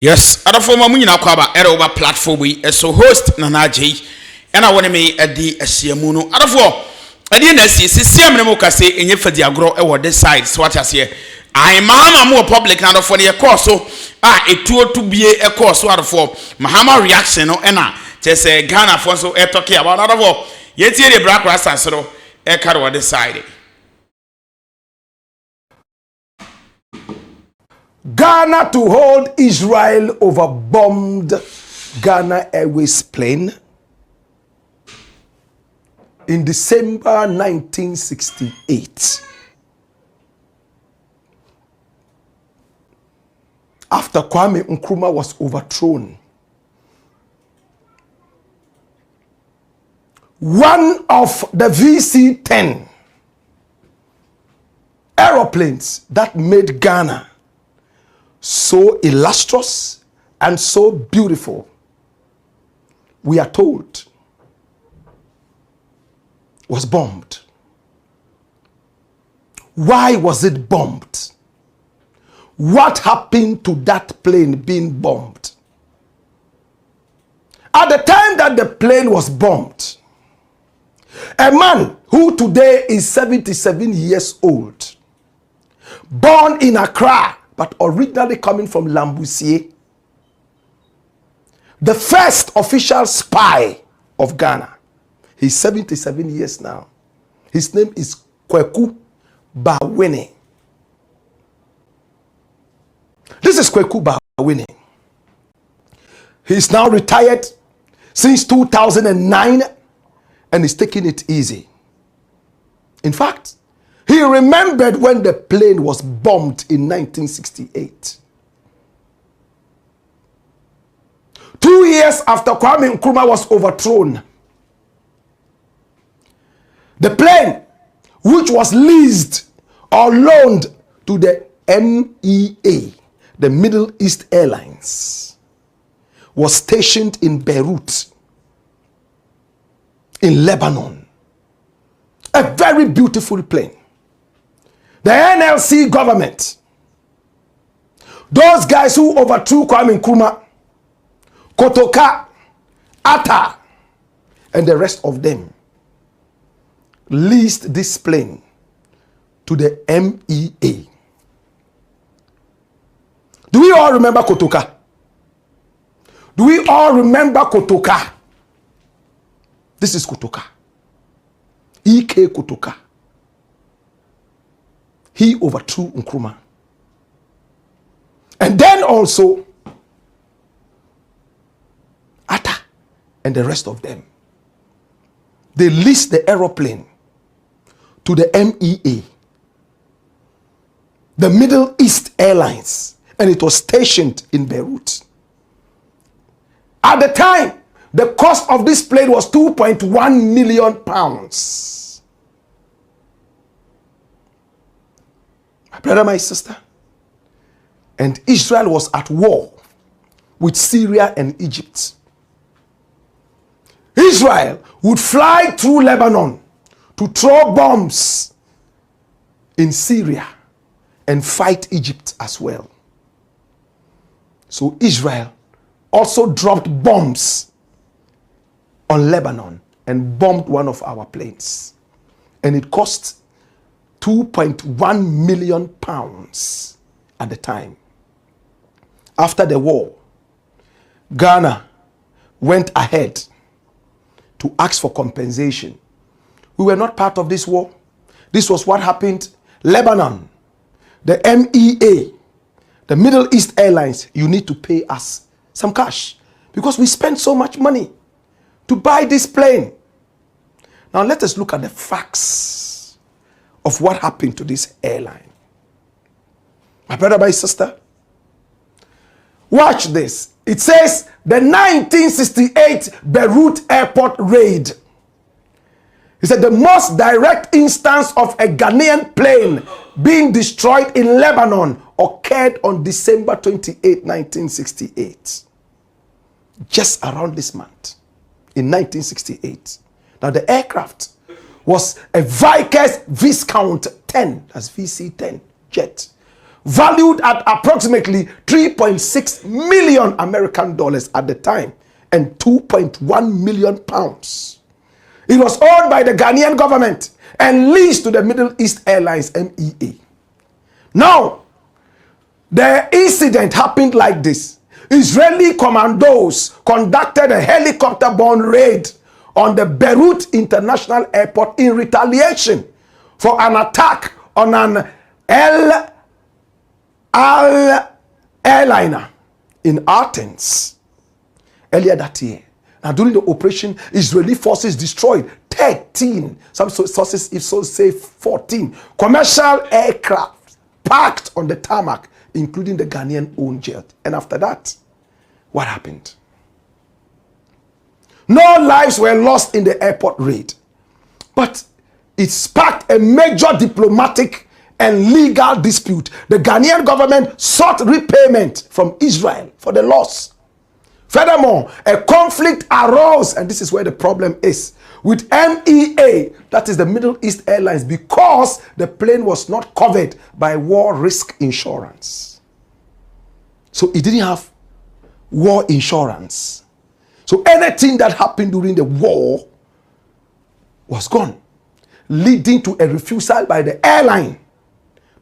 Yes, other form of Munina Kwaba, over platform we so host Nanaji, and I want to me at the Asiamuno. Other four, I didn't see Siamoka say in your for the agro over this side. So what I say, I am Mahama more public now for the course. So, a tour to be a course. So, out for Mahama reaction or Anna, just say Ghana for so a talking about other four. Yet, the black rasta so a car over this side. Ghana to hold Israel over bombed Ghana Airways plane in December 1968. After Kwame Nkrumah was overthrown, one of the VC-10 aeroplanes that made Ghana so illustrious and so beautiful, we are told, was bombed. Why was it bombed? What happened to that plane being bombed? At the time that the plane was bombed, a man who today is 77 years old, born in Accra, but originally coming from Lambousier, the first official spy of Ghana. He's 77 years now. His name is Kweku Bawene. This is Kweku Bawene. He's now retired since 2009 and is taking it easy. In fact, he remembered when the plane was bombed in 1968. 2 years after Kwame Nkrumah was overthrown, the plane, which was leased or loaned to the MEA, the Middle East Airlines, was stationed in Beirut, in Lebanon. A very beautiful plane. The NLC government, those guys who overthrew Kwame Nkrumah, Kotoka, Atta, and the rest of them, leased this plane to the MEA. Do we all remember Kotoka? Do we all remember Kotoka? This is Kotoka. E.K. Kotoka. He overthrew Nkrumah. And then also Atta and the rest of them. They leased the aeroplane to the MEA, the Middle East Airlines, and it was stationed in Beirut. At the time, the cost of this plane was 2.1 million pounds. My brother, my sister, and Israel was at war with Syria and Egypt. Israel would fly through Lebanon to throw bombs in Syria and fight Egypt as well. So Israel also dropped bombs on Lebanon and bombed one of our planes. And it cost 2.1 million pounds at the time. After the war, Ghana went ahead to ask for compensation. We were not part of this war. This was what happened. Lebanon, the MEA, the Middle East Airlines, you need to pay us some cash because we spent so much money to buy this plane. Now let us look at the facts of what happened to this airline. My brother, my sister, watch this. It says the 1968 Beirut airport raid. He said the most direct instance of a Ghanaian plane being destroyed in Lebanon occurred on December 28, 1968. Just around this month, in 1968. Now the aircraft was a Vickers Viscount 10, that's VC-10 jet, valued at approximately 3.6 million American dollars at the time and 2.1 million pounds. It was owned by the Ghanaian government and leased to the Middle East Airlines MEA. Now, the incident happened like this. Israeli commandos conducted a helicopter-borne raid on the Beirut International Airport in retaliation for an attack on an Al airliner in Athens earlier that year. Now, during the operation, Israeli forces destroyed 13, some sources if so say 14, commercial aircraft parked on the tarmac, including the Ghanaian-owned jet. And after that, what happened? No lives were lost in the airport raid, but it sparked a major diplomatic and legal dispute. The Ghanaian government sought repayment from Israel for the loss. Furthermore, a conflict arose, and this is where the problem is, with MEA, that is the Middle East Airlines, because the plane was not covered by war risk insurance. So it didn't have war insurance. So anything that happened during the war was gone, leading to a refusal by the airline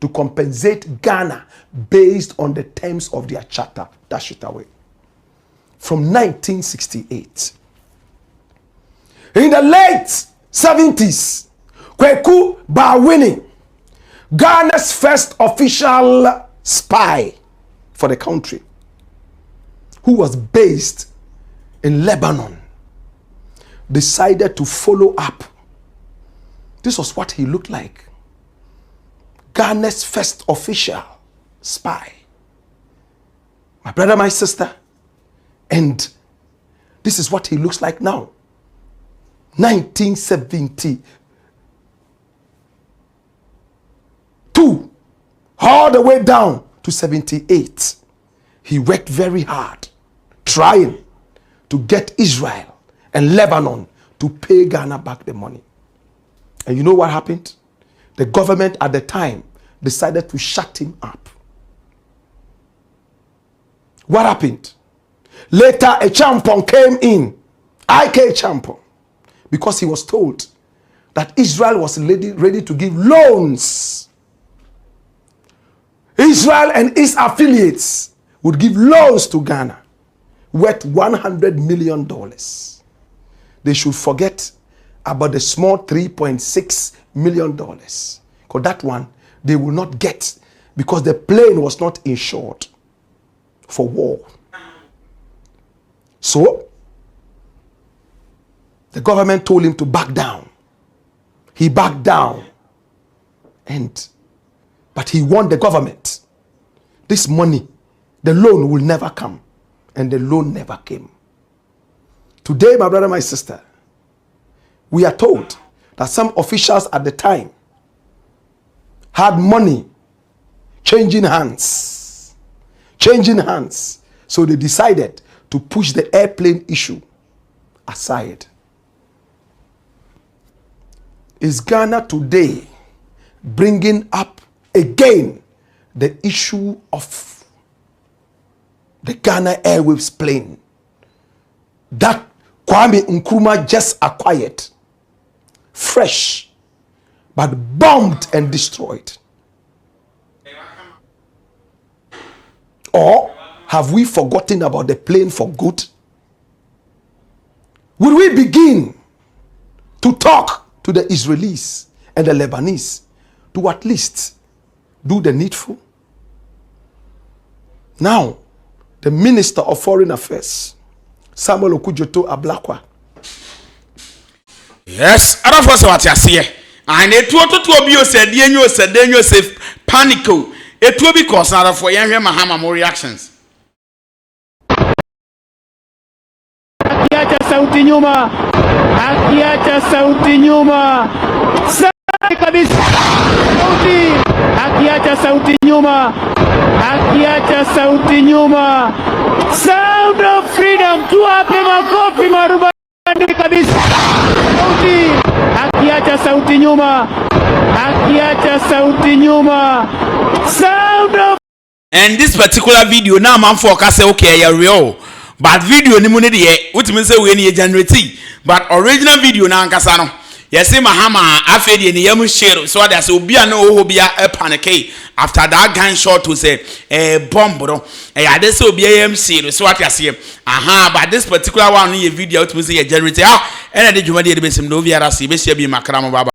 to compensate Ghana based on the terms of their charter. Dash it away. From 1968. In the late 70s, Kweku Bawini, Ghana's first official spy for the country, who was based in Lebanon, decided to follow up. This was what he looked like. Ghana's first official spy. My brother, my sister, and this is what he looks like now. 1972, all the way down to 78. He worked very hard, trying to get Israel and Lebanon to pay Ghana back the money. And you know what happened? The government at the time decided to shut him up. What happened? Later, a champon came in, IK champon, because he was told that Israel was ready to give loans. Israel and its affiliates would give loans to Ghana worth $100 million. They should forget about the small $3.6 million. Because that one, they will not get, because the plane was not insured for war. So, the government told him to back down. He backed down. But he warned the government, this money, the loan will never come. And the loan never came. Today, my brother, my sister, we are told that some officials at the time had money changing hands. So they decided to push the airplane issue aside. Is Ghana today bringing up again the issue of the Ghana Airways plane that Kwame Nkrumah just acquired, fresh, but bombed and destroyed? Or have we forgotten about the plane for good? Will we begin to talk to the Israelis and the Lebanese to at least do the needful? Now, the Minister of Foreign Affairs, Samuel Okudzeto Ablakwa. Yes, I don't know what you say. And it will be said, you said, then you say panico. It will be cause out for young Mahama more reactions. Akiacha sauti nyuma, akiacha sauti nyuma, safi kabisa sauti, akiacha sauti nyuma, akiacha sauti nyuma, sound of freedom, tuwape makofi marubani kabisa sauti, akiacha sauti nyuma, akiacha sauti nyuma, sound of And this particular video now man for say okay ya real. But video ni mu ne de what mean say we ni generate. But original video na ankasa no. Yes, Mahama afedi ni yamu share so that say obi na oho bia panic after that gunshot to say bomb bro. Ya dey say obi yam share so what you say. But this particular one ni video to me say generate. And the dwuma de besim no obi ara say be share bi makra mo baba.